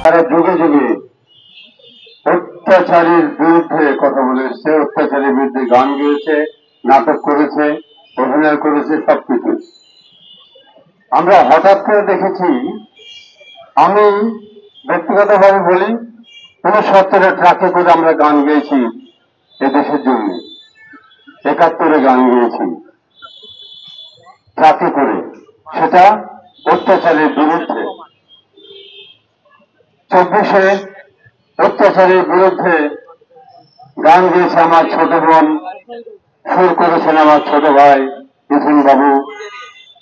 সারা যুগে যুগে অত্যাচারীর বিরুদ্ধে কথা বলে এসছে, অত্যাচারীর বিরুদ্ধে গান গেয়েছে, নাটক করেছে, অভিনয় করেছে, সবকিছু। আমরা হঠাৎ করে দেখেছি, আমি ব্যক্তিগতভাবে বলি, 69-এ ট্রাকে করে আমরা গান গেয়েছি এদেশের জন্য, 71-এ গান গেয়েছি ট্রাকে করে, সেটা অত্যাচারের বিরুদ্ধে। 24-এ অত্যাচারের বিরুদ্ধে গান গেয়েছে আমার ছোট বোন, সুর করেছেন আমার ছোট ভাই মিথুন বাবু।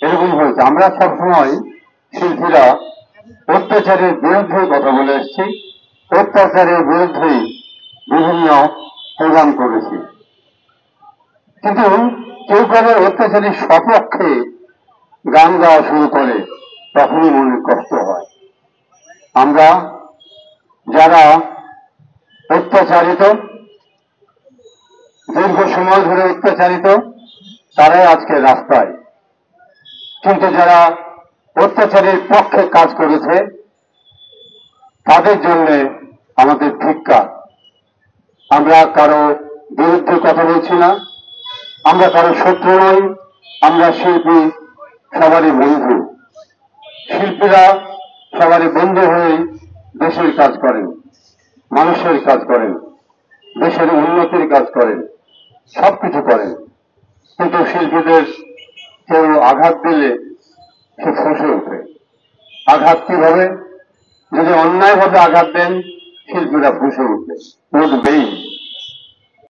এরকম হয়েছে। আমরা সবসময় শিল্পীরা অত্যাচারের বিরুদ্ধে কথা বলে এসেছি, অত্যাচারের বিরুদ্ধে বিভিন্ন প্রোগ্রাম করেছি। কিন্তু কেউ কারো অত্যাচারীর সপক্ষে গান গাওয়া শুরু করে, তখনই মনে কষ্ট হয়। আমরা যারা অত্যাচারিত, দীর্ঘ সময় ধরে অত্যাচারিত, তারাই আজকে রাস্তায়। কিন্তু যারা অত্যাচারের পক্ষে কাজ করেছে, তাদের জন্য আমাদের ধিক্কার। আমরা কারো বিরুদ্ধে কথা বলছি না, আমরা কারো শত্রু নই, আমরা শিল্পী সবারই বন্ধু। শিল্পীরা সবারই বন্ধু হয়ে দেশের কাজ করেন, মানুষের কাজ করেন, দেশের উন্নতির কাজ করেন, সবকিছু করেন। কিন্তু শিল্পীদের কেউ আঘাত দিলে সে ফুঁসে ওঠে। আঘাত কিভাবে? যদি অন্যায়ভাবে আঘাত দেন, শিল্পীরা ফুঁসে উঠবে, উঠবেই।